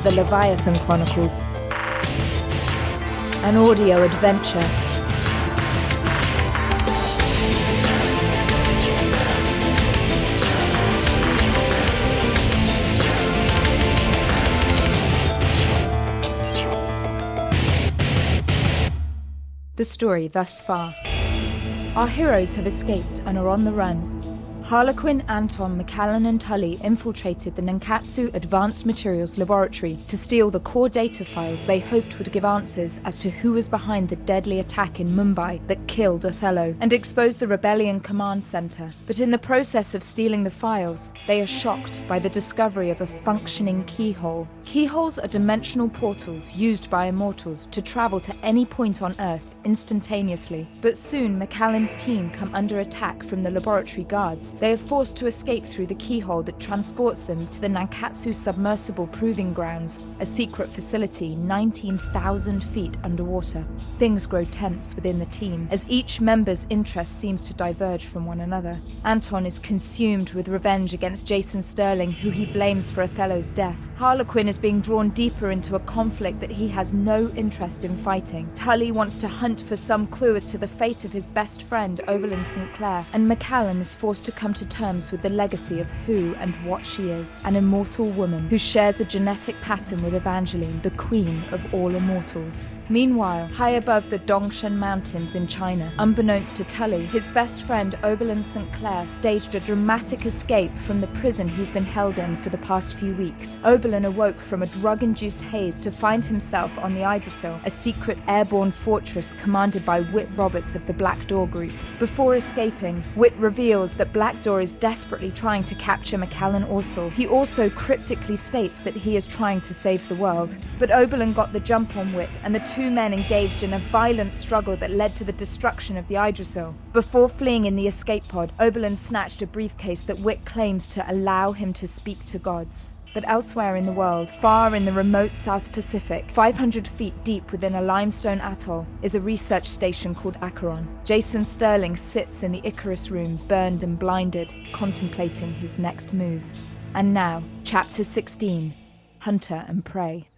the Leviathan Chronicles, an audio adventure. The story thus far. Our heroes have escaped and are on the run. Harlequin, Anton, McAllen and Tully infiltrated the Nankatsu Advanced Materials Laboratory to steal the core data files they hoped would give answers as to who was behind the deadly attack in Mumbai that killed Othello and exposed the Rebellion Command Center. But in the process of stealing the files, they are shocked by the discovery of a functioning keyhole. Keyholes are dimensional portals used by immortals to travel to any point on Earth instantaneously. But soon McAllen's team come under attack from the laboratory guards. They are forced to escape through the keyhole that transports them to the Nankatsu Submersible Proving Grounds, a secret facility 19,000 feet underwater. Things grow tense within the team as each member's interest seems to diverge from one another. Anton is consumed with revenge against Jason Sterling, who he blames for Othello's death. Harlequin is being drawn deeper into a conflict that he has no interest in fighting. Tully wants to hunt for some clue as to the fate of his best friend, Oberlin St. Clair, and McAllen is forced to come to terms with the legacy of who and what she is, an immortal woman who shares a genetic pattern with Evangeline, the queen of all immortals. Meanwhile, high above the Dongshan Mountains in China, unbeknownst to Tully, his best friend Oberlin St. Clair staged a dramatic escape from the prison he's been held in for the past few weeks. Oberlin awoke from a drug-induced haze to find himself on the Idrasil, a secret airborne fortress commanded by Whitt Roberts of the Blackdoor Group. Before escaping, Whitt reveals that Blackdoor is desperately trying to capture McAllen Orsel. He also cryptically states that he is trying to save the world. But Oberlin got the jump on Whitt, and the two men engaged in a violent struggle that led to the destruction of the Idrasil. Before fleeing in the escape pod, Oberlin snatched a briefcase that Whitt claims to allow him to speak to gods. But elsewhere in the world, far in the remote South Pacific, 500 feet deep within a limestone atoll, is a research station called Acheron. Jason Sterling sits in the Icarus room, burned and blinded, contemplating his next move. And now, Chapter 16, Hunter and Prey.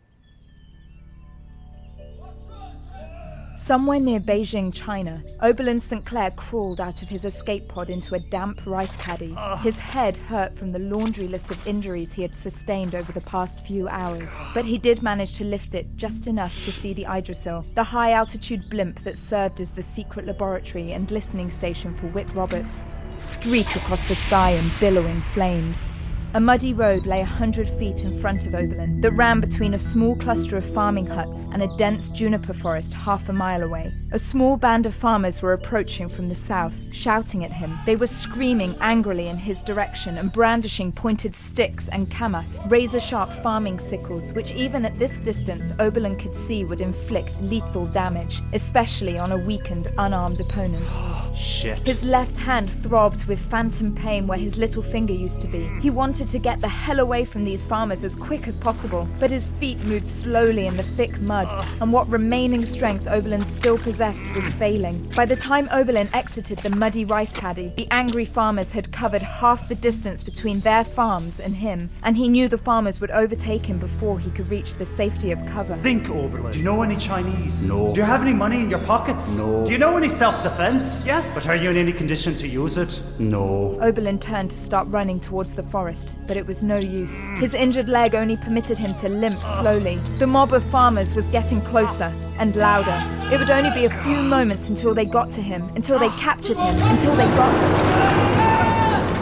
Somewhere near Beijing, China, Oberlin St. Clair crawled out of his escape pod into a damp rice paddy. His head hurt from the laundry list of injuries he had sustained over the past few hours. But he did manage to lift it just enough to see the Idrasil, the high-altitude blimp that served as the secret laboratory and listening station for Whitt Roberts, streak across the sky in billowing flames. A muddy road lay 100 feet in front of Oberlin that ran between a small cluster of farming huts and a dense juniper forest half a mile away. A small band of farmers were approaching from the south, shouting at him. They were screaming angrily in his direction and brandishing pointed sticks and kamas, razor-sharp farming sickles, which even at this distance Oberlin could see would inflict lethal damage, especially on a weakened, unarmed opponent. Shit. His left hand throbbed with phantom pain where his little finger used to be. He wanted to get the hell away from these farmers as quick as possible, but his feet moved slowly in the thick mud, and what remaining strength Oberlin still possessed was failing. By the time Oberlin exited the muddy rice paddy, the angry farmers had covered half the distance between their farms and him, and he knew the farmers would overtake him before he could reach the safety of cover. Think, Oberlin. Do you know any Chinese? No. Do you have any money in your pockets? No. Do you know any self-defense? Yes. But are you in any condition to use it? No. Oberlin turned to start running towards the forest, but it was no use. His injured leg only permitted him to limp slowly. The mob of farmers was getting closer and louder. It would only be a few moments until they got to him, until they captured him, until they got him.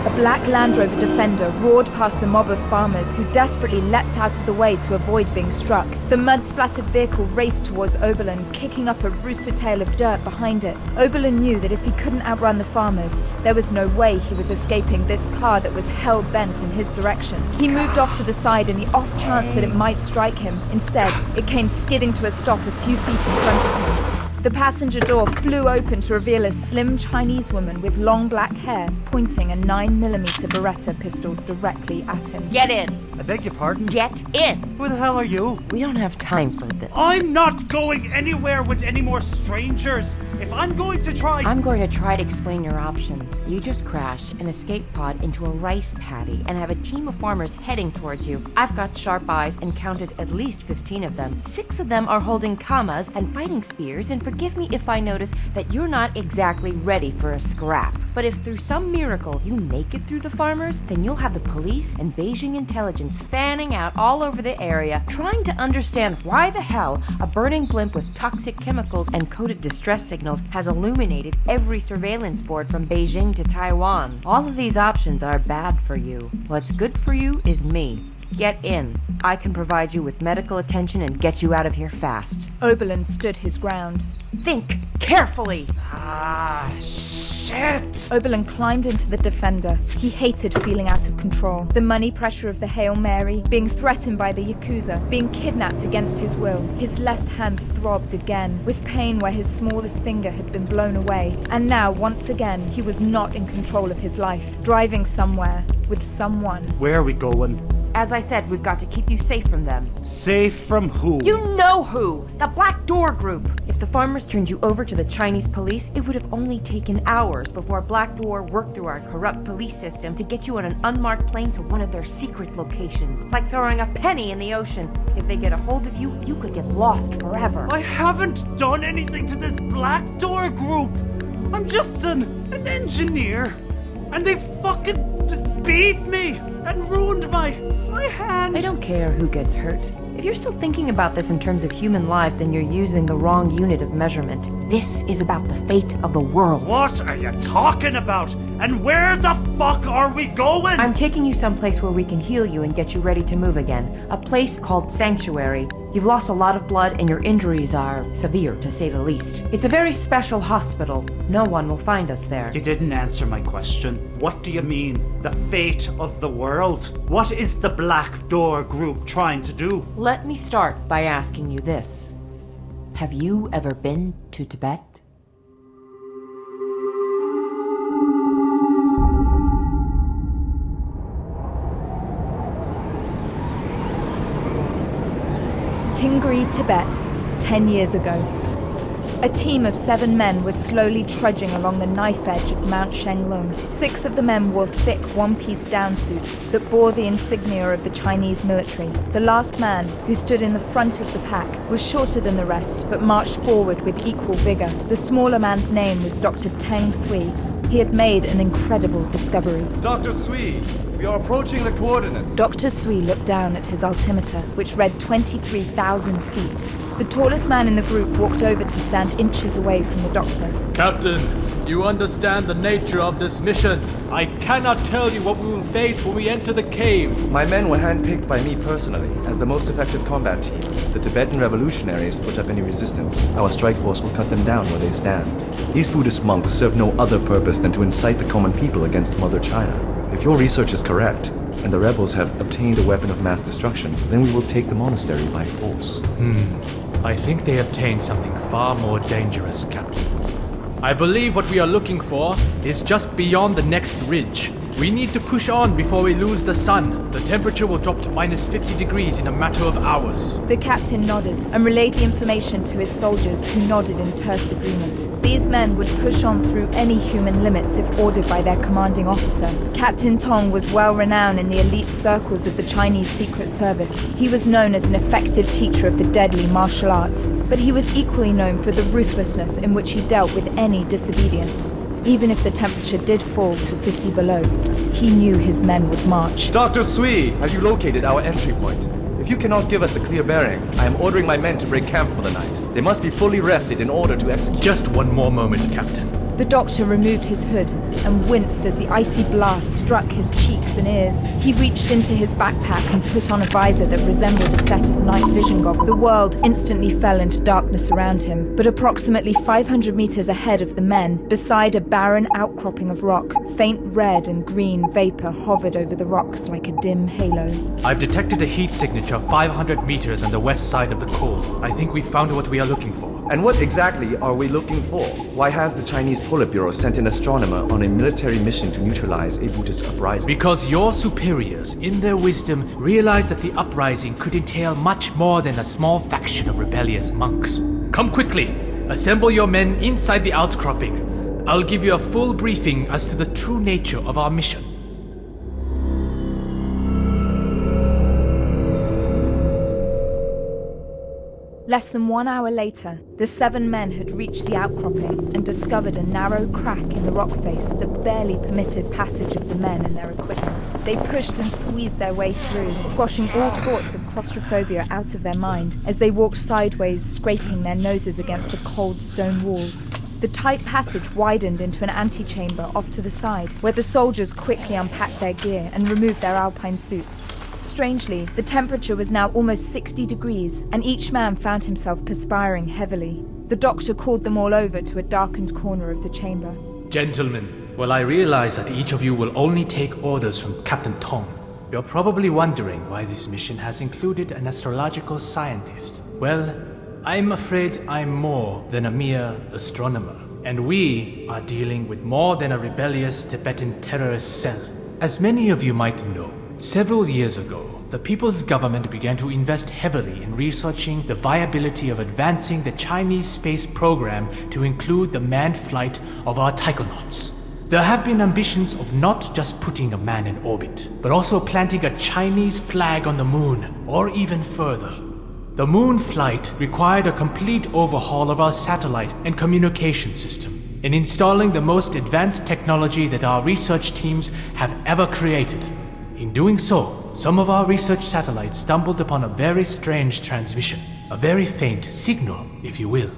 A black Land Rover Defender roared past the mob of farmers who desperately leapt out of the way to avoid being struck. The mud-splattered vehicle raced towards Oberlin, kicking up a rooster tail of dirt behind it. Oberlin knew that if he couldn't outrun the farmers, there was no way he was escaping this car that was hell-bent in his direction. He moved off to the side in the off chance that it might strike him. Instead, it came skidding to a stop a few feet in front of him. The passenger door flew open to reveal a slim Chinese woman with long black hair pointing a 9mm Beretta pistol directly at him. Get in! I beg your pardon? Get in! Who the hell are you? We don't have time for this. I'm not going anywhere with any more strangers. If I'm going to try... I'm going to try to explain your options. You just crashed an escape pod into a rice paddy and have a team of farmers heading towards you. I've got sharp eyes and counted at least 15 of them. 6 of them are holding kamas and fighting spears, and forgive me if I notice that you're not exactly ready for a scrap. But if through some miracle you make it through the farmers, then you'll have the police and Beijing intelligence fanning out all over the area, trying to understand why the hell a burning blimp with toxic chemicals and coded distress signals has illuminated every surveillance board from Beijing to Taiwan. All of these options are bad for you. What's good for you is me. Get in. I can provide you with medical attention and get you out of here fast. Oberlin stood his ground. Think carefully! Shit! Oberlin climbed into the Defender. He hated feeling out of control. The money pressure of the Hail Mary, being threatened by the Yakuza, being kidnapped against his will. His left hand throbbed again, with pain where his smallest finger had been blown away. And now, once again, he was not in control of his life, driving somewhere, with someone. Where are we going? As I said, we've got to keep you safe from them. Safe from who? You know who! The Blackdoor Group! If the farmers turned you over to the Chinese police, it would have only taken hours before Blackdoor worked through our corrupt police system to get you on an unmarked plane to one of their secret locations. Like throwing a penny in the ocean. If they get a hold of you, you could get lost forever. I haven't done anything to this Blackdoor Group. I'm just an engineer. And they fucking beat me and ruined my hand. I don't care who gets hurt. If you're still thinking about this in terms of human lives, then you're using the wrong unit of measurement. This is about the fate of the world. What are you talking about? And where the fuck are we going? I'm taking you someplace where we can heal you and get you ready to move again. A place called Sanctuary. You've lost a lot of blood and your injuries are severe, to say the least. It's a very special hospital. No one will find us there. You didn't answer my question. What do you mean? The fate of the world? What is the Blackdoor Group trying to do? Let me start by asking you this. Have you ever been to Tibet? Tingri, Tibet, 10 years ago. A team of 7 men was slowly trudging along the knife edge of Mount Shenglong. 6 of the men wore thick one-piece down suits that bore the insignia of the Chinese military. The last man, who stood in the front of the pack, was shorter than the rest, but marched forward with equal vigor. The smaller man's name was Dr. Teng Sui. He had made an incredible discovery. Dr. Sui, we are approaching the coordinates. Dr. Sui looked down at his altimeter, which read 23,000 feet. The tallest man in the group walked over to stand inches away from the doctor. Captain, you understand the nature of this mission. I cannot tell you what we will face when we enter the cave. My men were handpicked by me personally as the most effective combat team. The Tibetan revolutionaries put up any resistance. Our strike force will cut them down where they stand. These Buddhist monks serve no other purpose than to incite the common people against Mother China. If your research is correct, and the rebels have obtained a weapon of mass destruction, then we will take the monastery by force. I think they obtained something far more dangerous, Captain. I believe what we are looking for is just beyond the next ridge. We need to push on before we lose the sun. The temperature will drop to minus 50 degrees in a matter of hours. The captain nodded and relayed the information to his soldiers, who nodded in terse agreement. These men would push on through any human limits if ordered by their commanding officer. Captain Tong was well renowned in the elite circles of the Chinese Secret Service. He was known as an effective teacher of the deadly martial arts, but he was equally known for the ruthlessness in which he dealt with any disobedience. Even if the temperature did fall to 50 below, he knew his men would march. Dr. Sui, have you located our entry point? If you cannot give us a clear bearing, I am ordering my men to break camp for the night. They must be fully rested in order to execute. Just one more moment, Captain. The doctor removed his hood and winced as the icy blast struck his cheeks and ears. He reached into his backpack and put on a visor that resembled a set of night vision goggles. The world instantly fell into darkness around him, but approximately 500 meters ahead of the men, beside a barren outcropping of rock, faint red and green vapor hovered over the rocks like a dim halo. I've detected a heat signature 500 meters on the west side of the core. I think we found what we are looking for. And what exactly are we looking for? Why has the Chinese Politburo sent an astronomer on a military mission to neutralize a Buddhist uprising? Because your superiors, in their wisdom, realized that the uprising could entail much more than a small faction of rebellious monks. Come quickly! Assemble your men inside the outcropping. I'll give you a full briefing as to the true nature of our mission. Less than 1 hour later, the 7 men had reached the outcropping and discovered a narrow crack in the rock face that barely permitted passage of the men and their equipment. They pushed and squeezed their way through, squashing all thoughts of claustrophobia out of their mind as they walked sideways, scraping their noses against the cold stone walls. The tight passage widened into an antechamber off to the side, where the soldiers quickly unpacked their gear and removed their alpine suits. Strangely, the temperature was now almost 60 degrees, and each man found himself perspiring heavily. The doctor called them all over to a darkened corner of the chamber. Gentlemen, well, I realize that each of you will only take orders from Captain Tong. You're probably wondering why this mission has included an astrological scientist. Well, I'm afraid I'm more than a mere astronomer, and we are dealing with more than a rebellious Tibetan terrorist cell. As many of you might know, several years ago, the people's government began to invest heavily in researching the viability of advancing the Chinese space program to include the manned flight of our taikonauts. There have been ambitions of not just putting a man in orbit, but also planting a Chinese flag on the moon, or even further. The moon flight required a complete overhaul of our satellite and communication system, and installing the most advanced technology that our research teams have ever created. In doing so, some of our research satellites stumbled upon a very strange transmission, a very faint signal, if you will.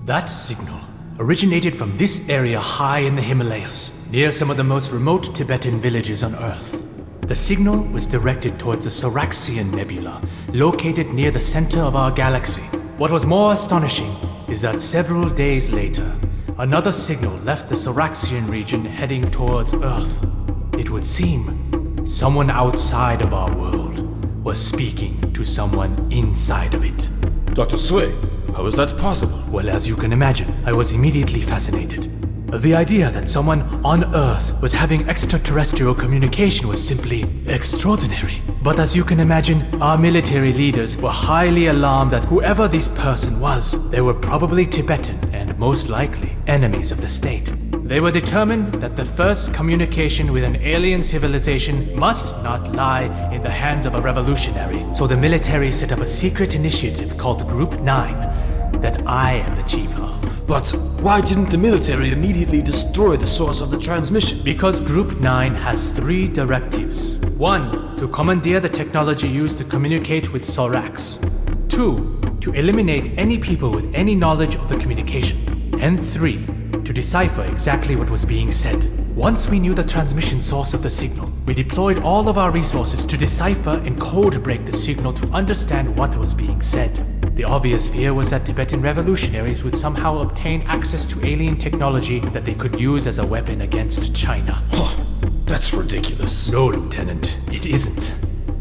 That signal originated from this area high in the Himalayas, near some of the most remote Tibetan villages on Earth. The signal was directed towards the Soraxian Nebula, located near the center of our galaxy. What was more astonishing is that several days later, another signal left the Soraxian region heading towards Earth. It would seem someone outside of our world was speaking to someone inside of it. Dr. Sui, how is that possible? Well, as you can imagine, I was immediately fascinated. The idea that someone on Earth was having extraterrestrial communication was simply extraordinary. But as you can imagine, our military leaders were highly alarmed that whoever this person was, they were probably Tibetan and most likely enemies of the state. They were determined that the first communication with an alien civilization must not lie in the hands of a revolutionary, so the military set up a secret initiative called Group 9 that I am the chief of. But why didn't the military immediately destroy the source of the transmission? Because Group 9 has 3 directives. 1. To commandeer the technology used to communicate with Sorax. 2. To eliminate any people with any knowledge of the communication. And 3. To decipher exactly what was being said. Once we knew the transmission source of the signal, we deployed all of our resources to decipher and code break the signal to understand what was being said. The obvious fear was that Tibetan revolutionaries would somehow obtain access to alien technology that they could use as a weapon against China. That's ridiculous. No, Lieutenant, it isn't.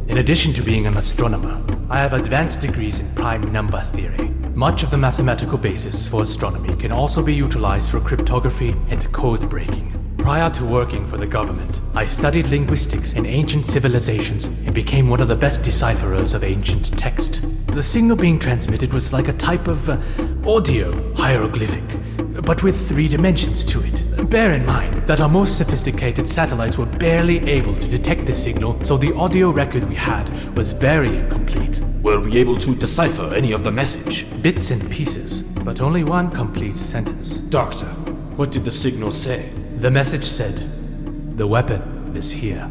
In addition to being an astronomer, I have advanced degrees in prime number theory. Much of the mathematical basis for astronomy can also be utilized for cryptography and code breaking. Prior to working for the government, I studied linguistics in ancient civilizations and became one of the best decipherers of ancient text. The signal being transmitted was like a type of audio hieroglyphic, but with 3 dimensions to it. Bear in mind that our most sophisticated satellites were barely able to detect the signal, so the audio record we had was very incomplete. Were we able to decipher any of the message? Bits and pieces, but only one complete sentence. Doctor, what did the signal say? The message said, "The weapon is here."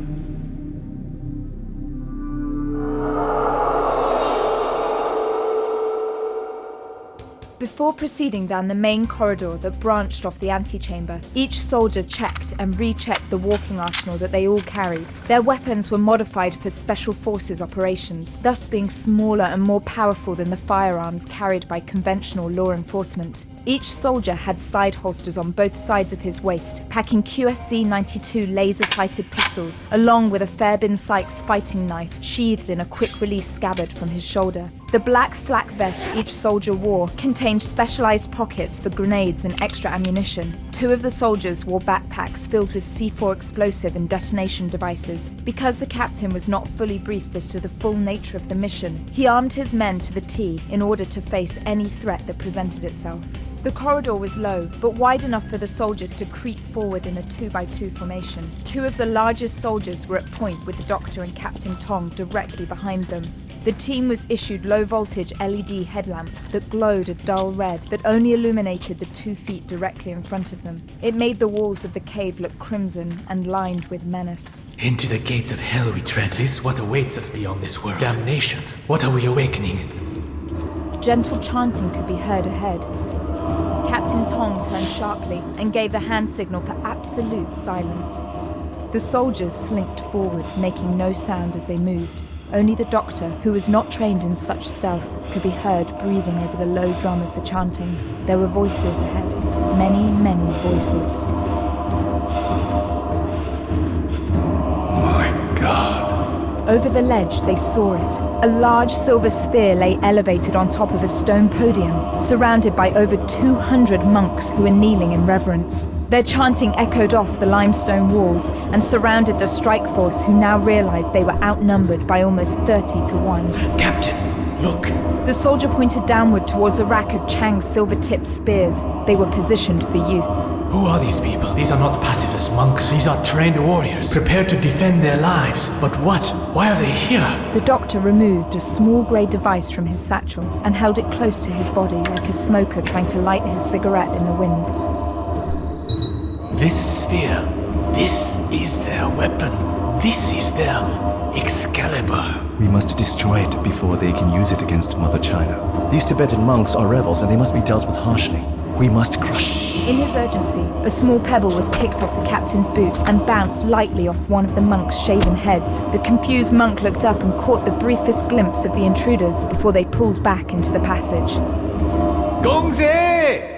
Before proceeding down the main corridor that branched off the antechamber, each soldier checked and rechecked the walking arsenal that they all carried. Their weapons were modified for Special Forces operations, thus being smaller and more powerful than the firearms carried by conventional law enforcement. Each soldier had side holsters on both sides of his waist, packing QSC-92 laser-sighted pistols, along with a Fairbairn Sykes fighting knife sheathed in a quick-release scabbard from his shoulder. The black flak vest each soldier wore contained specialized pockets for grenades and extra ammunition. 2 of the soldiers wore backpacks filled with C4 explosive and detonation devices. Because the captain was not fully briefed as to the full nature of the mission, he armed his men to the T in order to face any threat that presented itself. The corridor was low, but wide enough for the soldiers to creep forward in a 2x2 formation. 2 of the largest soldiers were at point with the Doctor and Captain Tong directly behind them. The team was issued low-voltage LED headlamps that glowed a dull red that only illuminated the 2 feet directly in front of them. It made the walls of the cave look crimson and lined with menace. Into the gates of hell we tread. Is this what awaits us beyond this world? Damnation. What are we awakening? Gentle chanting could be heard ahead. Captain Tong turned sharply and gave the hand signal for absolute silence. The soldiers slinked forward, making no sound as they moved. Only the Doctor, who was not trained in such stealth, could be heard breathing over the low drum of the chanting. There were voices ahead. Many, many voices. My God. Over the ledge, they saw it. A large silver sphere lay elevated on top of a stone podium, surrounded by over 200 monks who were kneeling in reverence. Their chanting echoed off the limestone walls and surrounded the strike force, who now realized they were outnumbered by almost 30 to 1. Captain, look. The soldier pointed downward towards a rack of Chang's silver-tipped spears. They were positioned for use. Who are these people? These are not pacifist monks. These are trained warriors, prepared to defend their lives. But what? Why are they here? The Doctor removed a small grey device from his satchel and held it close to his body like a smoker trying to light his cigarette in the wind. This sphere, this is their weapon. This is their Excalibur. We must destroy it before they can use it against Mother China. These Tibetan monks are rebels and they must be dealt with harshly. We must crush. In his urgency, a small pebble was kicked off the captain's boot and bounced lightly off one of the monks' shaven heads. The confused monk looked up and caught the briefest glimpse of the intruders before they pulled back into the passage. Gongze!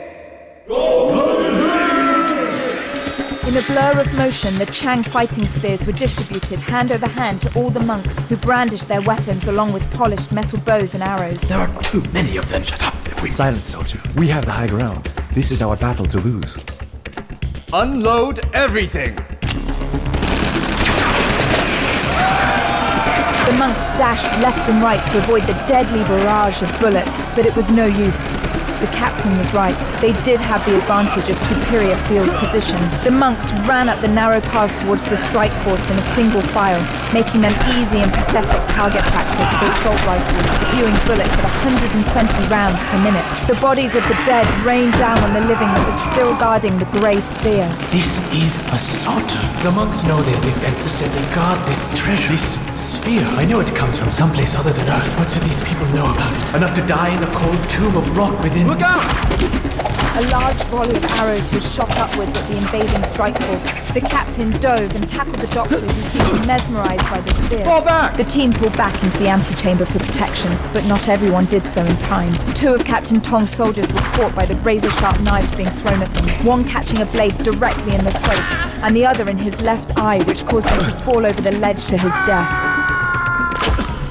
In a blur of motion, the Chang fighting spears were distributed hand over hand to all the monks, who brandished their weapons along with polished metal bows and arrows. There are too many of them. Shut up. Silence, soldier. We have the high ground. This is our battle to lose. Unload everything! The monks dashed left and right to avoid the deadly barrage of bullets, but it was no use. The captain was right. They did have the advantage of superior field position. The monks ran up the narrow path towards the strike force in a single file, making them easy and pathetic target practice for assault rifles, spewing bullets at 120 rounds per minute. The bodies of the dead rained down on the living that was still guarding the grey sphere. This is a slaughter. The monks know their defenses and they guard this treasure, this sphere. I know it comes from someplace other than Earth. What do these people know about it? Enough to die in the cold tomb of rock within. Look out! A large volley of arrows was shot upwards at the invading strike force. The captain dove and tackled the Doctor, who seemed mesmerized by the spear. Fall back! The team pulled back into the antechamber for protection, but not everyone did so in time. 2 of Captain Tong's soldiers were caught by the razor-sharp knives being thrown at them, one catching a blade directly in the throat, and the other in his left eye, which caused him to fall over the ledge to his death.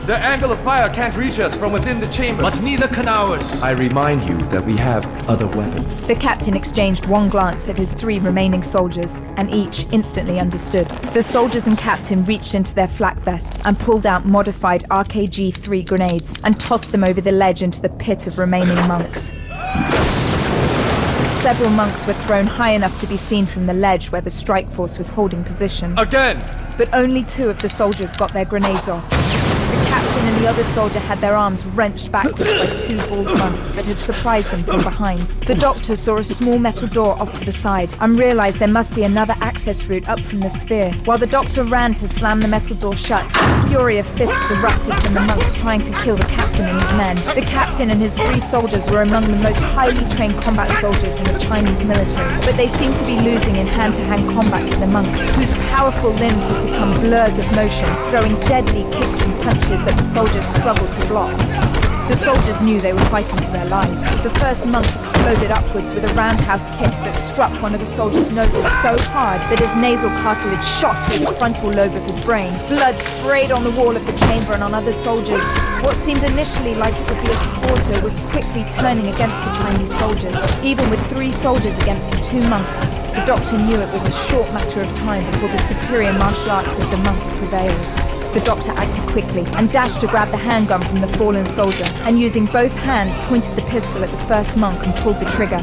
Their angle of fire can't reach us from within the chamber. But neither can ours. I remind you that we have other weapons. The captain exchanged one glance at his 3 remaining soldiers, and each instantly understood. The soldiers and captain reached into their flak vest and pulled out modified RKG-3 grenades and tossed them over the ledge into the pit of remaining monks. Several monks were thrown high enough to be seen from the ledge where the strike force was holding position. Again! But only 2 of the soldiers got their grenades off. The captain and the other soldier had their arms wrenched backwards by two bald monks that had surprised them from behind. The doctor saw a small metal door off to the side and realized there must be another access route up from the sphere. While the doctor ran to slam the metal door shut, a fury of fists erupted from the monks trying to kill the captain and his men. The captain and his 3 soldiers were among the most highly trained combat soldiers in the Chinese military, but they seemed to be losing in hand-to-hand combat to the monks, whose powerful limbs had become blurs of motion, throwing deadly kicks and punches that the soldiers struggled to block. The soldiers knew they were fighting for their lives. The first monk exploded upwards with a roundhouse kick that struck one of the soldiers' noses so hard that his nasal cartilage shot through the frontal lobe of his brain. Blood sprayed on the wall of the chamber and on other soldiers. What seemed initially like it would be a slaughter was quickly turning against the Chinese soldiers. Even with 3 soldiers against the 2 monks, the doctor knew it was a short matter of time before the superior martial arts of the monks prevailed. The doctor acted quickly and dashed to grab the handgun from the fallen soldier, and using both hands pointed the pistol at the first monk and pulled the trigger.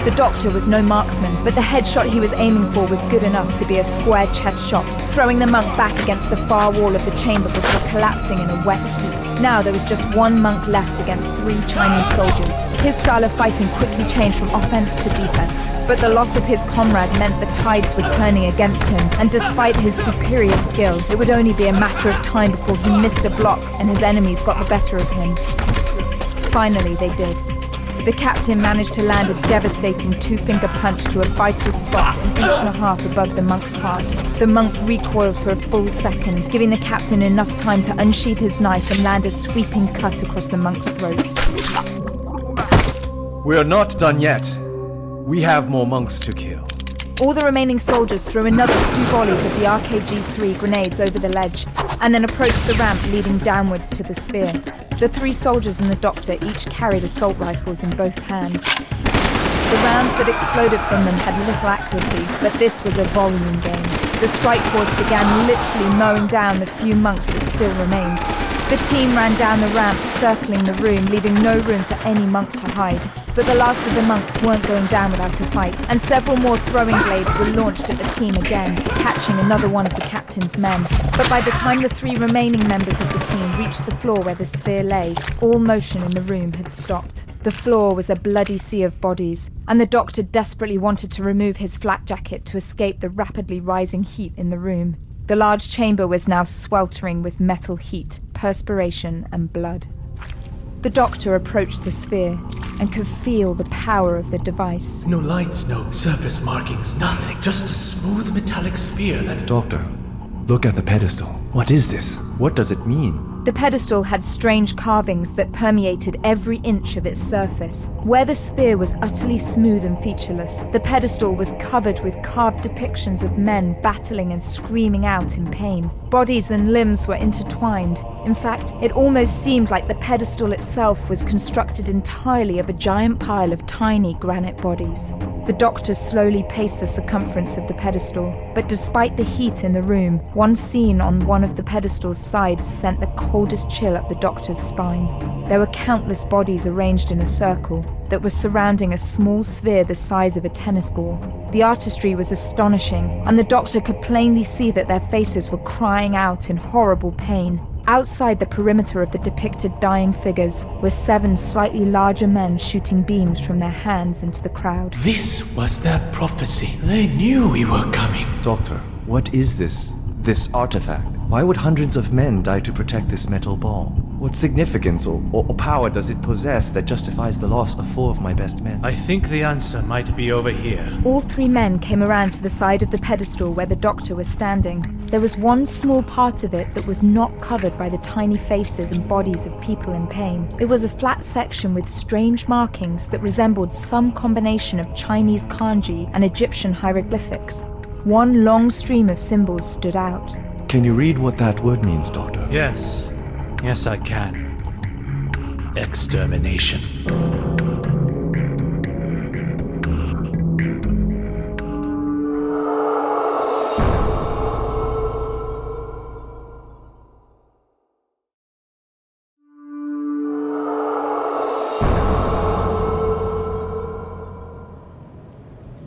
The doctor was no marksman, but the headshot he was aiming for was good enough to be a square chest shot, throwing the monk back against the far wall of the chamber before collapsing in a wet heap. Now there was just 1 monk left against 3 Chinese soldiers. His style of fighting quickly changed from offense to defense, but the loss of his comrade meant the tides were turning against him, and despite his superior skill, it would only be a matter of time before he missed a block and his enemies got the better of him. Finally, they did. The captain managed to land a devastating 2-finger punch to a vital spot an 1.5 inches above the monk's heart. The monk recoiled for a full second, giving the captain enough time to unsheath his knife and land a sweeping cut across the monk's throat. We are not done yet. We have more monks to kill. All the remaining soldiers threw another 2 volleys of the RKG-3 grenades over the ledge, and then approached the ramp leading downwards to the sphere. The 3 soldiers and the doctor each carried assault rifles in both hands. The rounds that exploded from them had little accuracy, but this was a volume game. The strike force began literally mowing down the few monks that still remained. The team ran down the ramp, circling the room, leaving no room for any monk to hide. But the last of the monks weren't going down without a fight, and several more throwing blades were launched at the team again, catching another one of the captain's men. But by the time the 3 remaining members of the team reached the floor where the sphere lay, all motion in the room had stopped. The floor was a bloody sea of bodies, and the doctor desperately wanted to remove his flak jacket to escape the rapidly rising heat in the room. The large chamber was now sweltering with metal heat, perspiration, and blood. The doctor approached the sphere and could feel the power of the device. No lights, no surface markings, nothing. Just a smooth metallic sphere that... Doctor, look at the pedestal. What is this? What does it mean? The pedestal had strange carvings that permeated every inch of its surface. Where the sphere was utterly smooth and featureless, the pedestal was covered with carved depictions of men battling and screaming out in pain. Bodies and limbs were intertwined. In fact, it almost seemed like the pedestal itself was constructed entirely of a giant pile of tiny granite bodies. The doctor slowly paced the circumference of the pedestal, but despite the heat in the room, one scene on one of the pedestal's sides sent the coldest chill up the doctor's spine. There were countless bodies arranged in a circle that was surrounding a small sphere the size of a tennis ball. The artistry was astonishing, and the doctor could plainly see that their faces were crying out in horrible pain. Outside the perimeter of the depicted dying figures were 7 slightly larger men shooting beams from their hands into the crowd. This was their prophecy. They knew we were coming. Doctor, what is this artifact? Why would hundreds of men die to protect this metal ball? What significance or power does it possess that justifies the loss of 4 of my best men? I think the answer might be over here. All 3 men came around to the side of the pedestal where the doctor was standing. There was one small part of it that was not covered by the tiny faces and bodies of people in pain. It was a flat section with strange markings that resembled some combination of Chinese kanji and Egyptian hieroglyphics. One long stream of symbols stood out. Can you read what that word means, Doctor? Yes. Yes, I can. Extermination.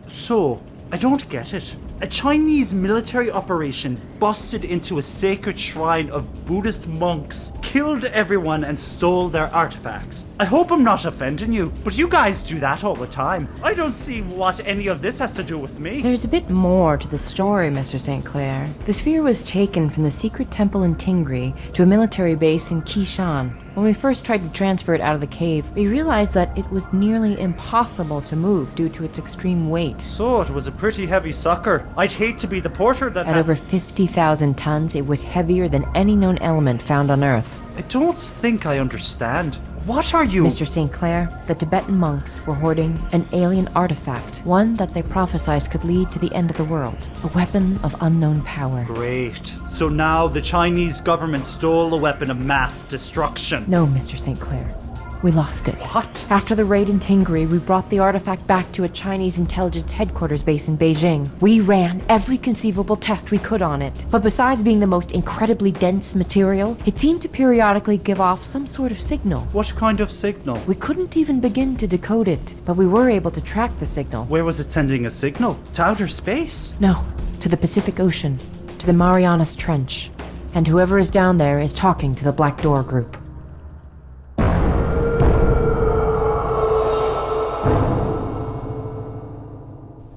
So, I don't get it. A Chinese military operation busted into a sacred shrine of Buddhist monks, killed everyone and stole their artifacts. I hope I'm not offending you, but you guys do that all the time. I don't see what any of this has to do with me. There's a bit more to the story, Mr. St. Clair. The sphere was taken from the secret temple in Tingri to a military base in Kishan. When we first tried to transfer it out of the cave, we realized that it was nearly impossible to move due to its extreme weight. So it was a pretty heavy sucker. I'd hate to be the porter that At over 50,000 tons, it was heavier than any known element found on Earth. I don't think I understand. What are you? Mr. St. Clair, the Tibetan monks were hoarding an alien artifact, one that they prophesized could lead to the end of the world, a weapon of unknown power. Great. So now the Chinese government stole a weapon of mass destruction. No, Mr. St. Clair. We lost it. What? After the raid in Tingri, we brought the artifact back to a Chinese intelligence headquarters base in Beijing. We ran every conceivable test we could on it, but besides being the most incredibly dense material, it seemed to periodically give off some sort of signal. What kind of signal? We couldn't even begin to decode it, but we were able to track the signal. Where was it sending a signal? To outer space? No, to the Pacific Ocean, to the Marianas Trench. And whoever is down there is talking to the Blackdoor Group.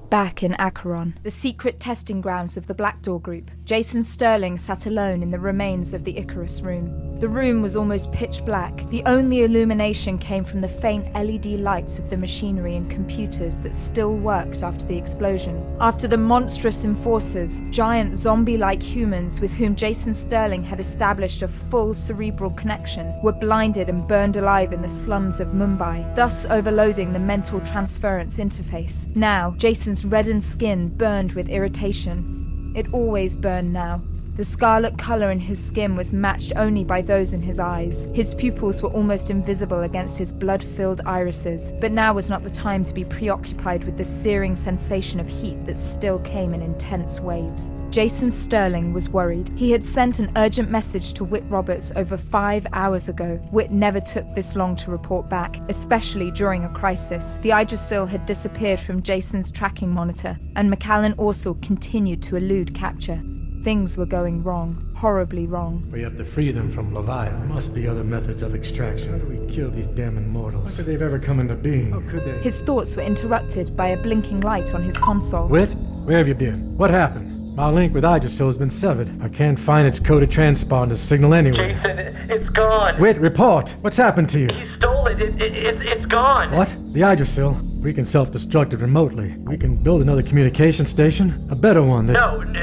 Back in Acheron, the secret testing grounds of the Blackdoor Group, Jason Sterling sat alone in the remains of the Icarus room. The room was almost pitch black. The only illumination came from the faint LED lights of the machinery and computers that still worked after the explosion. After the monstrous enforcers, giant zombie-like humans with whom Jason Sterling had established a full cerebral connection, were blinded and burned alive in the slums of Mumbai, thus overloading the mental transference interface. Now, Jason's reddened skin burned with irritation. It always burned now. The scarlet color in his skin was matched only by those in his eyes. His pupils were almost invisible against his blood-filled irises, but now was not the time to be preoccupied with the searing sensation of heat that still came in intense waves. Jason Sterling was worried. He had sent an urgent message to Whitt Roberts over 5 hours ago. Whitt never took this long to report back, especially during a crisis. The Idrasil had disappeared from Jason's tracking monitor, and McAllen also continued to elude capture. Things were going wrong, horribly wrong. We have to free them from Leviathan. There must be other methods of extraction. How do we kill these damn immortals? How could they have ever come into being? How could they? His thoughts were interrupted by a blinking light on his console. Whitt, where have you been? What happened? My link with Idrasil has been severed. I can't find its coded transponder signal anywhere. Jason, it's gone. Whitt, report! What's happened to you? He stole it. It's gone. What? The Idrasil? We can self-destruct it remotely. We can build another communication station. A better one that...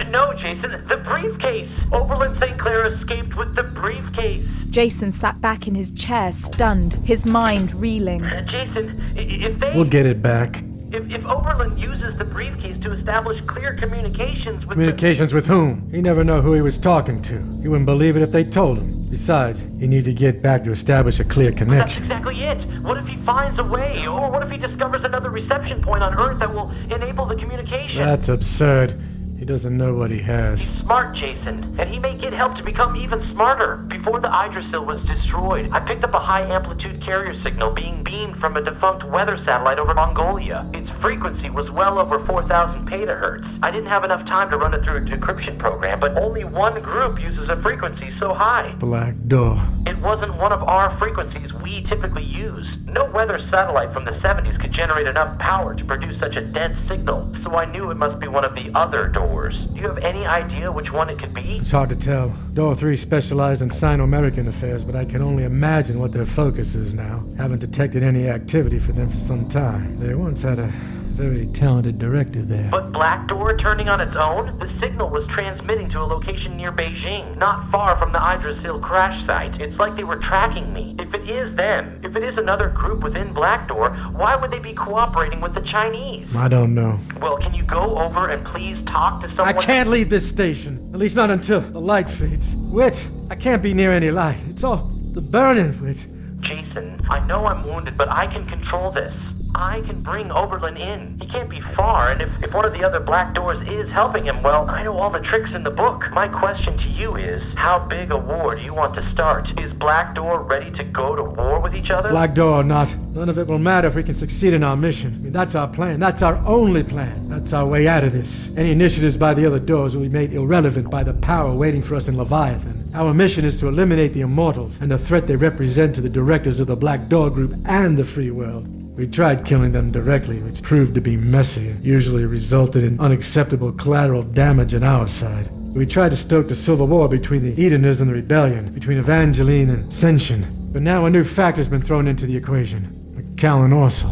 No, Jason. The briefcase. Oberlin St. Clair escaped with the briefcase. Jason sat back in his chair, stunned, his mind reeling. Jason, if they... We'll get it back. If Oberlin uses the briefcase to establish clear communications with Communications with whom? He never know who he was talking to. He wouldn't believe it if they told him. Besides, he need to get back to establish a clear That's connection. exactly it. What if he finds a way? Or what if he discovers another reception point on Earth that will enable the communication? That's absurd. He doesn't know what he has. Smart, Jason, and he may get help to become even smarter. Before the Idrasil was destroyed, I picked up a high-amplitude carrier signal being beamed from a defunct weather satellite over Mongolia. Its frequency was well over 4,000 petahertz. I didn't have enough time to run it through a decryption program, but only one group uses a frequency so high. Blackdoor. It wasn't one of our frequencies we typically use. No weather satellite from the 70s could generate enough power to produce such a dense signal, so I knew it must be one of the other doors. Do you have any idea which one it could be? It's hard to tell. Door 3 specialized in Sino-American affairs, but I can only imagine what their focus is now. Haven't detected any activity for them for some time. They once had a very talented director there. But Blackdoor turning on its own? The signal was transmitting to a location near Beijing, not far from the Idrasil crash site. It's like they were tracking me. If it is them, if it is another group within Blackdoor, why would they be cooperating with the Chinese? I don't know. Well, can you go over and please talk to someone? I can't leave this station. At least not until the light fades. Whitt, I can't be near any light. It's all the burning, Whitt. Jason, I know I'm wounded, but I can control this. I can bring Oberlin in. He can't be far, and if one of the other Black Doors is helping him, well, I know all the tricks in the book. My question to you is, how big a war do you want to start? Is Black Door ready to go to war with each other? Black Door or not, none of it will matter if we can succeed in our mission. I mean, that's our plan. That's our only plan. That's our way out of this. Any initiatives by the other doors will be made irrelevant by the power waiting for us in Leviathan. Our mission is to eliminate the Immortals and the threat they represent to the directors of the Blackdoor Group and the free world. We tried killing them directly, which proved to be messy and usually resulted in unacceptable collateral damage on our side. We tried to stoke the civil war between the Edeners and the Rebellion, between Evangeline and Senshin. But now a new factor's been thrown into the equation. McCallan Orsel.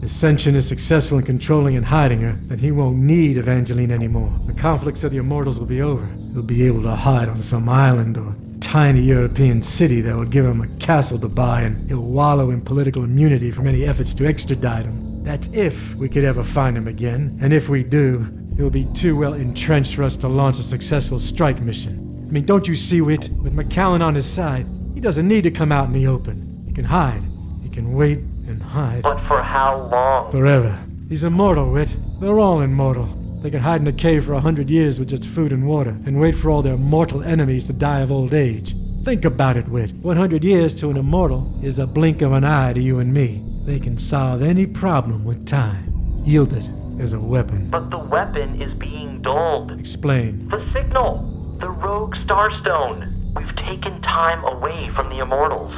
If Senshin is successful in controlling and hiding her, then he won't need Evangeline anymore. The conflicts of the Immortals will be over. He'll be able to hide on some island or tiny European city that will give him a castle to buy, and he'll wallow in political immunity from any efforts to extradite him. That's if we could ever find him again. And if we do, he'll be too well entrenched for us to launch a successful strike mission. I mean, don't you see, Whitt? With McCallan on his side, he doesn't need to come out in the open. He can hide. He can wait and hide. But for how long? Forever. He's immortal, Whitt. They're all immortal. They can hide in a cave for 100 years with just food and water, and wait for all their mortal enemies to die of old age. Think about it, Whitt. 100 years to an immortal is a blink of an eye to you and me. They can solve any problem with time. Yield it as a weapon. But the weapon is being dulled. Explain. The signal! The rogue Starstone! We've taken time away from the Immortals.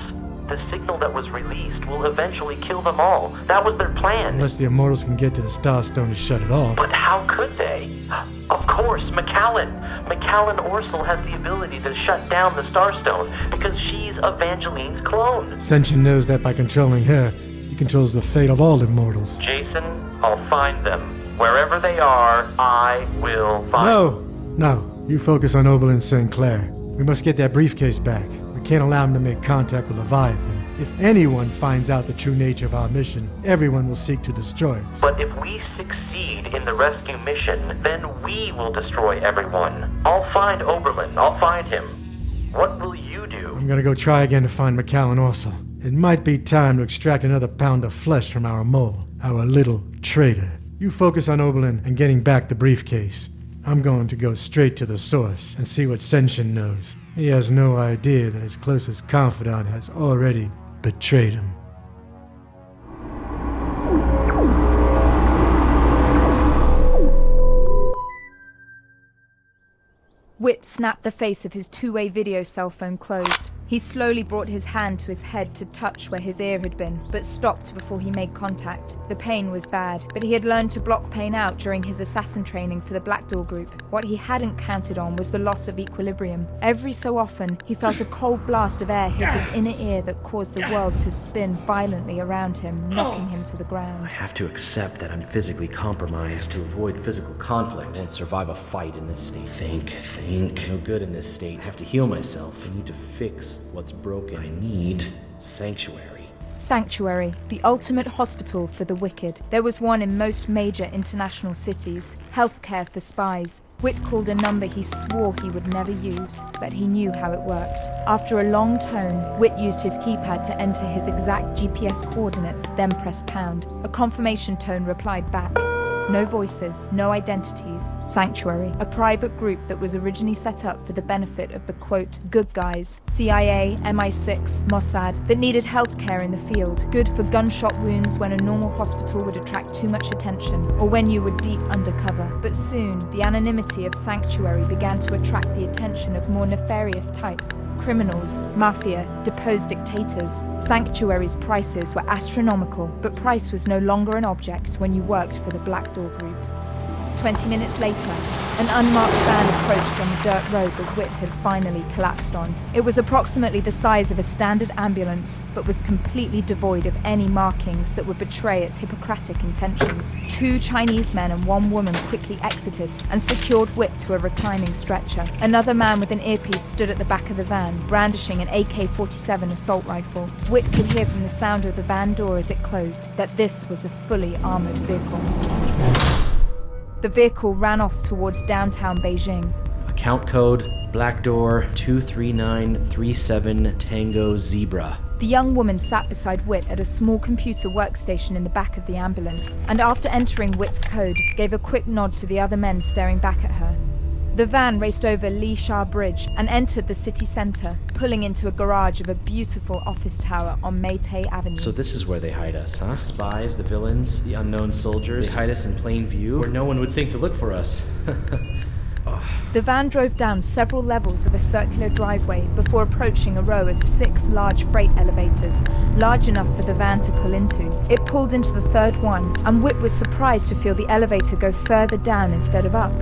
The signal that was released will eventually kill them all. That was their plan. Unless the Immortals can get to the Starstone to shut it off. But how could they? Of course, McCallan. McCallan Orsel has the ability to shut down the Starstone because she's Evangeline's clone. Senshin knows that by controlling her, he controls the fate of all immortals. Jason, I'll find them. Wherever they are, I will find No. You focus on Oberlin St. Clair. We must get that briefcase back. We can't allow him to make contact with Leviathan. If anyone finds out the true nature of our mission, everyone will seek to destroy us. But if we succeed in the rescue mission, then we will destroy everyone. I'll find Oberlin. I'll find him. What will you do? I'm gonna go try again to find McCallan Orsel. It might be time to extract another pound of flesh from our mole, our little traitor. You focus on Oberlin and getting back the briefcase. I'm going to go straight to the source and see what Senshin knows. He has no idea that his closest confidant has already betrayed him. Whitt snapped the face of his two-way video cell phone closed. He slowly brought his hand to his head to touch where his ear had been, but stopped before he made contact. The pain was bad, but he had learned to block pain out during his assassin training for the Blackdoor Group. What he hadn't counted on was the loss of equilibrium. Every so often, he felt a cold blast of air hit his inner ear that caused the world to spin violently around him, knocking him to the ground. I have to accept that I'm physically compromised. To avoid physical conflict, I won't survive a fight in this state. Think. No good in this state. I have to heal myself. I need to fix what's broken. I need sanctuary. Sanctuary, the ultimate hospital for the wicked. There was one in most major international cities. Healthcare for spies. Whitt called a number he swore he would never use, but he knew how it worked. After a long tone, Whitt used his keypad to enter his exact GPS coordinates, then pressed pound. A confirmation tone replied back. No voices, no identities. Sanctuary, a private group that was originally set up for the benefit of the, quote, good guys, CIA, MI6, Mossad, that needed healthcare in the field, good for gunshot wounds when a normal hospital would attract too much attention, or when you were deep undercover. But soon, the anonymity of Sanctuary began to attract the attention of more nefarious types. Criminals, mafia, deposed dictators. Sanctuary's prices were astronomical, but price was no longer an object when you worked for the Blackdoor Group. 20 minutes later, an unmarked van approached on the dirt road that Whitt had finally collapsed on. It was approximately the size of a standard ambulance, but was completely devoid of any markings that would betray its Hippocratic intentions. 2 Chinese men and 1 woman quickly exited and secured Whitt to a reclining stretcher. Another man with an earpiece stood at the back of the van, brandishing an AK-47 assault rifle. Whitt could hear from the sound of the van door as it closed that this was a fully armored vehicle. The vehicle ran off towards downtown Beijing. Account code Blackdoor 23937 Tango Zebra. The young woman sat beside Whitt at a small computer workstation in the back of the ambulance, and after entering Whitt's code, gave a quick nod to the other men staring back at her. The van raced over Lee Shah Bridge and entered the city center, pulling into a garage of a beautiful office tower on Maytay Avenue. So this is where they hide us, huh? Spies, the villains, the unknown soldiers. They hide us in plain view, where no one would think to look for us. The van drove down several levels of a circular driveway before approaching a row of 6 large freight elevators, large enough for the van to pull into. It pulled into the third one, and Whitt was surprised to feel the elevator go further down instead of up.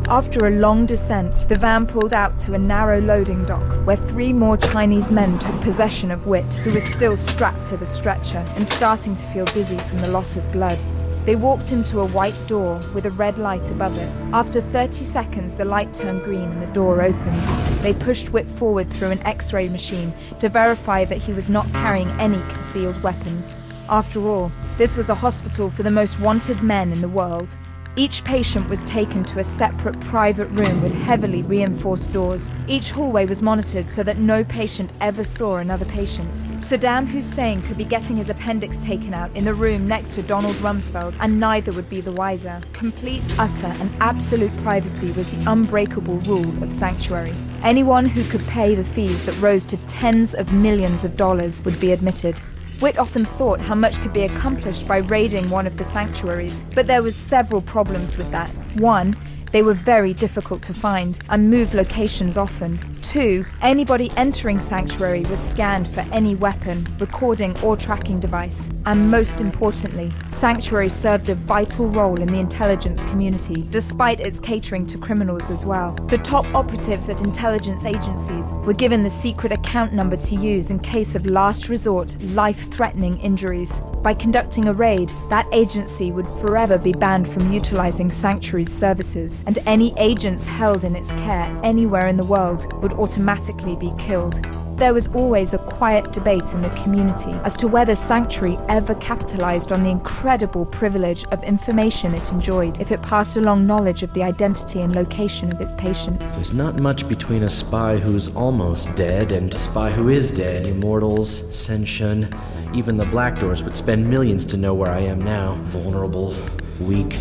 After a long descent, the van pulled out to a narrow loading dock, where 3 more Chinese men took possession of Whitt, who was still strapped to the stretcher and starting to feel dizzy from the loss of blood. They walked him to a white door with a red light above it. After 30 seconds, the light turned green and the door opened. They pushed Whitt forward through an X-ray machine to verify that he was not carrying any concealed weapons. After all, this was a hospital for the most wanted men in the world. Each patient was taken to a separate private room with heavily reinforced doors. Each hallway was monitored so that no patient ever saw another patient. Saddam Hussein could be getting his appendix taken out in the room next to Donald Rumsfeld, and neither would be the wiser. Complete, utter, and absolute privacy was the unbreakable rule of Sanctuary. Anyone who could pay the fees that rose to tens of millions of dollars would be admitted. Whitt often thought how much could be accomplished by raiding one of the sanctuaries, but there was several problems with that. 1, they were very difficult to find and moved locations often. 2, anybody entering Sanctuary was scanned for any weapon, recording or tracking device. And most importantly, Sanctuary served a vital role in the intelligence community, despite its catering to criminals as well. The top operatives at intelligence agencies were given the secret account number to use in case of last resort, life-threatening injuries. By conducting a raid, that agency would forever be banned from utilizing Sanctuary's services, and any agents held in its care anywhere in the world would automatically be killed. There was always a quiet debate in the community as to whether Sanctuary ever capitalized on the incredible privilege of information it enjoyed if it passed along knowledge of the identity and location of its patients. There's not much between a spy who's almost dead and a spy who is dead. Immortals, Senshin, even the Blackdoors would spend millions to know where I am now. Vulnerable, weak,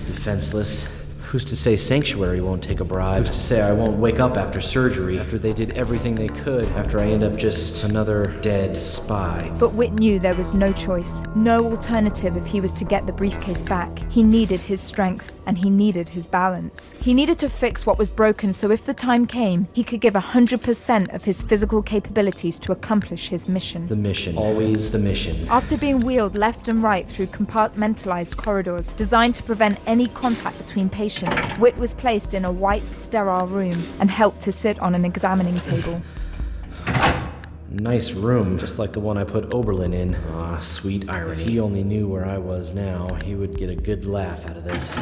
defenseless. Who's to say Sanctuary won't take a bribe? Who's to say I won't wake up after surgery, after they did everything they could, after I end up just another dead spy? But Whitt knew there was no choice, no alternative if he was to get the briefcase back. He needed his strength, and he needed his balance. He needed to fix what was broken so if the time came, he could give 100% of his physical capabilities to accomplish his mission. The mission. Always the mission. After being wheeled left and right through compartmentalized corridors designed to prevent any contact between patients, Whitt was placed in a white, sterile room and helped to sit on an examining table. Nice room, just like the one I put Oberlin in. Ah, sweet irony. If he only knew where I was now, he would get a good laugh out of this.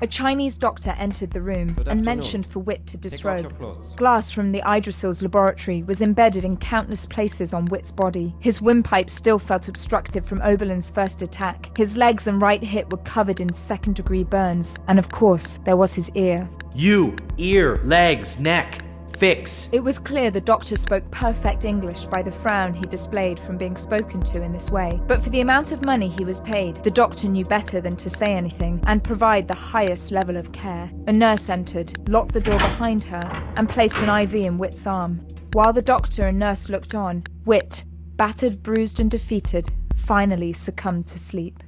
A Chinese doctor entered the room and mentioned for Whitt to disrobe. Glass from the Idrasil's laboratory was embedded in countless places on Whitt's body. His windpipe still felt obstructed from Oberlin's first attack. His legs and right hip were covered in second-degree burns. And of course, there was his ear. You, ear, legs, neck. Fix. It was clear the doctor spoke perfect English by the frown he displayed from being spoken to in this way. But for the amount of money he was paid, the doctor knew better than to say anything and provide the highest level of care. A nurse entered, locked the door behind her, and placed an IV in Whitt's arm. While the doctor and nurse looked on, Whitt, battered, bruised, and defeated, finally succumbed to sleep.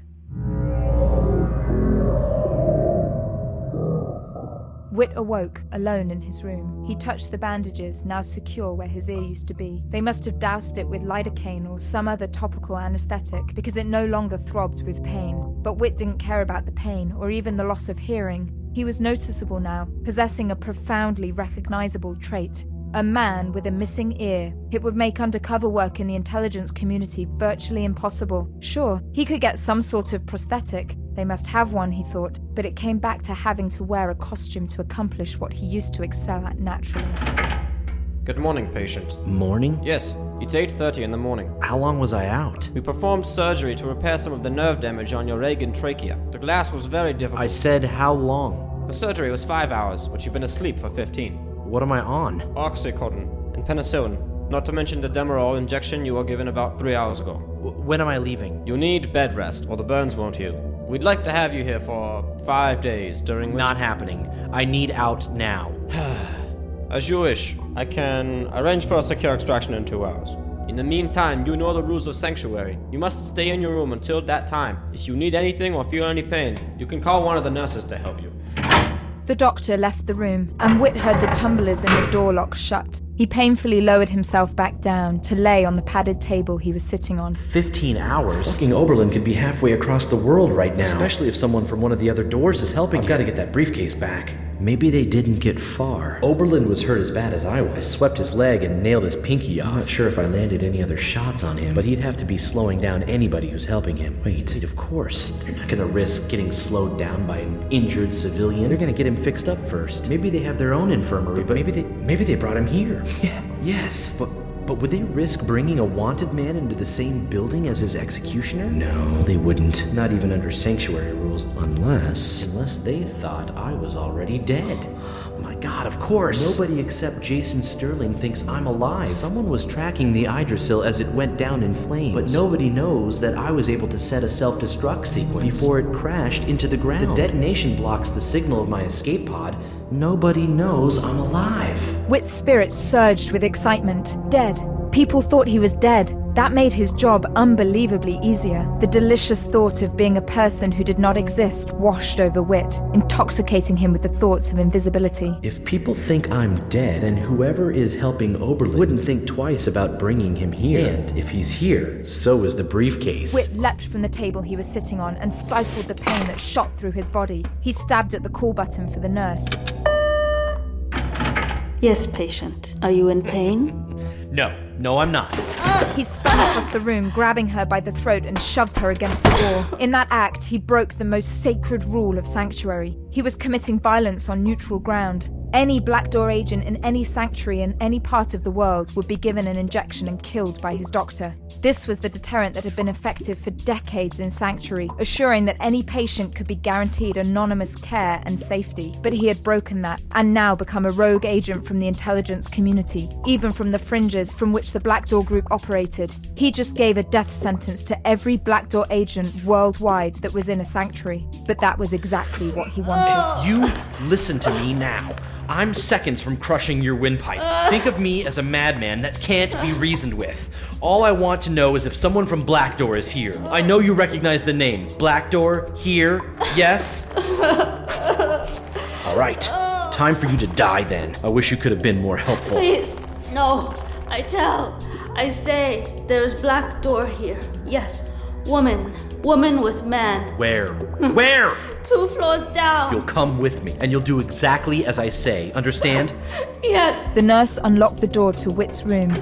Whitt awoke, alone in his room. He touched the bandages, now secure where his ear used to be. They must have doused it with lidocaine or some other topical anesthetic because it no longer throbbed with pain. But Whitt didn't care about the pain or even the loss of hearing. He was noticeable now, possessing a profoundly recognizable trait. A man with a missing ear. It would make undercover work in the intelligence community virtually impossible. Sure, he could get some sort of prosthetic. They must have one, he thought, but it came back to having to wear a costume to accomplish what he used to excel at naturally. Good morning, patient. Morning? Yes, it's 8:30 in the morning. How long was I out? We performed surgery to repair some of the nerve damage on your Reagan trachea. The glass was very difficult. I said how long? The surgery was 5 hours, but you've been asleep for 15. What am I on? Oxycodone and penicillin. Not to mention the Demerol injection you were given about 3 hours ago. When am I leaving? You need bed rest, or the burns won't heal. We'd like to have you here for 5 days, during which... Not happening. I need out now. As you wish. I can arrange for a secure extraction in 2 hours. In the meantime, you know the rules of Sanctuary. You must stay in your room until that time. If you need anything or feel any pain, you can call one of the nurses to help you. The doctor left the room, and Whitt heard the tumblers in the door lock shut. He painfully lowered himself back down to lay on the padded table he was sitting on. 15 hours? Fucking Oberlin could be halfway across the world right now. Especially if someone from one of the other doors is helping. I've got to get that briefcase back. Maybe they didn't get far. Oberlin was hurt as bad as I was. I swept his leg and nailed his pinky off. I'm not sure if I landed any other shots on him, but he'd have to be slowing down anybody who's helping him. Wait, of course. They're not gonna risk getting slowed down by an injured civilian. They're gonna get him fixed up first. Maybe they have their own infirmary, but maybe they brought him here. Yeah, yes, but would they risk bringing a wanted man into the same building as his executioner? No, they wouldn't. Not even under Sanctuary rules, unless they thought I was already dead. My God, of course. Nobody except Jason Sterling thinks I'm alive. Someone was tracking the Idrasil as it went down in flames. But nobody knows that I was able to set a self-destruct sequence before it crashed into the ground. The detonation blocks the signal of my escape pod. Nobody knows I'm alive. Whitt's spirit surged with excitement. Dead. People thought he was dead. That made his job unbelievably easier. The delicious thought of being a person who did not exist washed over Whitt, intoxicating him with the thoughts of invisibility. If people think I'm dead, then whoever is helping Oberlin wouldn't think twice about bringing him here. And if he's here, so is the briefcase. Whitt leapt from the table he was sitting on and stifled the pain that shot through his body. He stabbed at the call button for the nurse. Yes, patient. Are you in pain? No, I'm not. He spun across the room, grabbing her by the throat and shoved her against the wall. In that act, he broke the most sacred rule of Sanctuary. He was committing violence on neutral ground. Any Blackdoor agent in any sanctuary in any part of the world would be given an injection and killed by his doctor. This was the deterrent that had been effective for decades in Sanctuary, assuring that any patient could be guaranteed anonymous care and safety. But he had broken that, and now become a rogue agent from the intelligence community, even from the fringes from which the Blackdoor Group operated. He just gave a death sentence to every Blackdoor agent worldwide that was in a sanctuary. But that was exactly what he wanted. You listen to me now. I'm seconds from crushing your windpipe. Think of me as a madman that can't be reasoned with. All I want to know is if someone from Blackdoor is here. I know you recognize the name. Blackdoor, here, yes? All right, time for you to die then. I wish you could have been more helpful. Please, no. I say, there's Blackdoor here. Yes, woman with man. Where? Where? 2 floors down. You'll come with me, and you'll do exactly as I say. Understand? Yes. The nurse unlocked the door to Whitt's room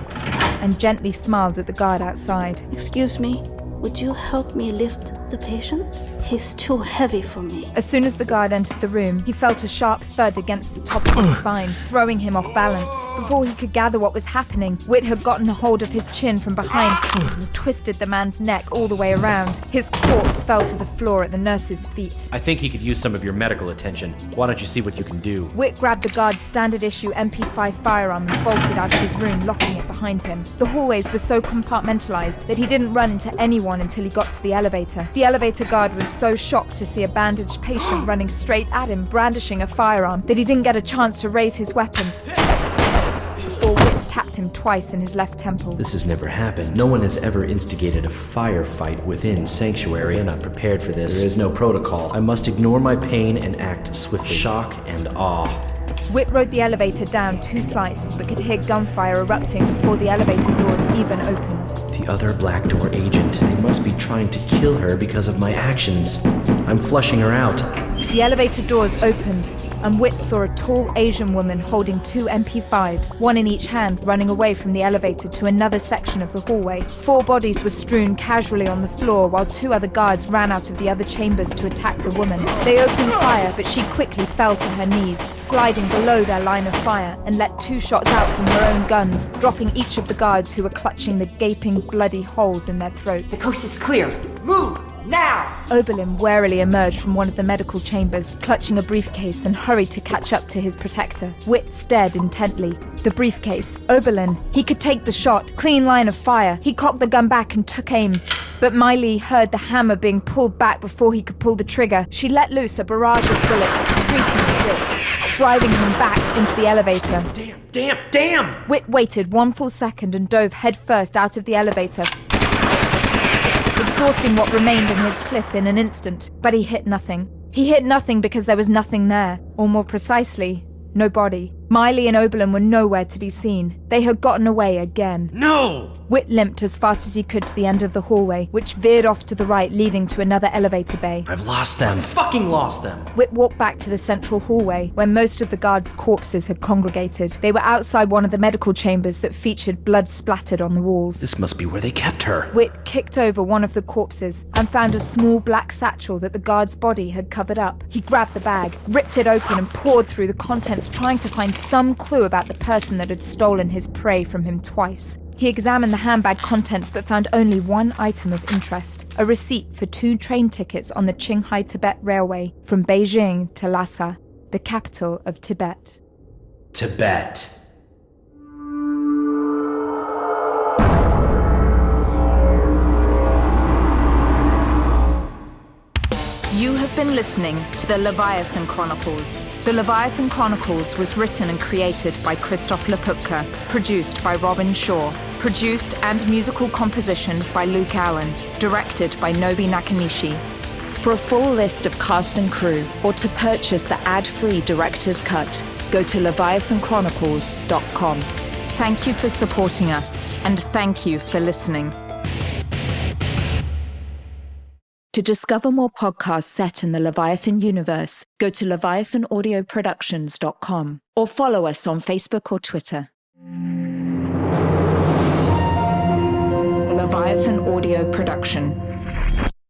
and gently smiled at the guard outside. Excuse me, would you help me lift the patient? He's too heavy for me. As soon as the guard entered the room, he felt a sharp thud against the top of his spine, throwing him off balance. Before he could gather what was happening, Whitt had gotten a hold of his chin from behind and twisted the man's neck all the way around. His corpse fell to the floor at the nurse's feet. I think he could use some of your medical attention. Why don't you see what you can do? Whitt grabbed the guard's standard-issue MP5 firearm and bolted out of his room, locking it behind him. The hallways were so compartmentalized that he didn't run into anyone until he got to the elevator. The elevator guard was so shocked to see a bandaged patient running straight at him, brandishing a firearm, that he didn't get a chance to raise his weapon before Whitt tapped him twice in his left temple. This has never happened. No one has ever instigated a firefight within Sanctuary. I'm not prepared for this. There is no protocol. I must ignore my pain and act swiftly. Shock and awe. Whitt rode the elevator down 2 flights, but could hear gunfire erupting before the elevator doors even opened. The other Blackdoor agent. They must be trying to kill her because of my actions. I'm flushing her out. The elevator doors opened, and Whitt saw a tall Asian woman holding 2 MP5s, one in each hand, running away from the elevator to another section of the hallway. 4 bodies were strewn casually on the floor, while 2 other guards ran out of the other chambers to attack the woman. They opened fire, but she quickly fell to her knees, sliding below their line of fire, and let 2 shots out from her own guns, dropping each of the guards who were clutching the gaping, bloody holes in their throats. The coast is clear. Move! Now! Oberlin warily emerged from one of the medical chambers, clutching a briefcase, and hurried to catch up to his protector. Whitt stared intently. The briefcase. Oberlin. He could take the shot. Clean line of fire. He cocked the gun back and took aim. But Miley heard the hammer being pulled back before he could pull the trigger. She let loose a barrage of bullets streaking at Whitt, driving him back into the elevator. Damn! Whitt waited 1 full second and dove headfirst out of the elevator, exhausting what remained in his clip in an instant. But he hit nothing. He hit nothing because there was nothing there, or more precisely, no body. Miley and Oberlin were nowhere to be seen. They had gotten away again. No! Whitt limped as fast as he could to the end of the hallway, which veered off to the right, leading to another elevator bay. I've lost them. Fucking lost them. Whitt walked back to the central hallway, where most of the guards' corpses had congregated. They were outside one of the medical chambers that featured blood splattered on the walls. This must be where they kept her. Whitt kicked over one of the corpses and found a small black satchel that the guard's body had covered up. He grabbed the bag, ripped it open and poured through the contents, trying to find some clue about the person that had stolen his prey from him twice. He examined the handbag contents but found only one item of interest, a receipt for 2 train tickets on the Qinghai-Tibet Railway from Beijing to Lhasa, the capital of Tibet. Tibet. You have been listening to the Leviathan Chronicles. The Leviathan Chronicles was written and created by Christof Laputka, produced by Robin Shaw, produced and musical composition by Luke Allen, directed by Nobi Nakanishi. For a full list of cast and crew, or to purchase the ad-free director's cut, go to leviathanchronicles.com. Thank you for supporting us, and thank you for listening. To discover more podcasts set in the Leviathan universe, go to leviathanaudioproductions.com or follow us on Facebook or Twitter. Leviathan Audio Production.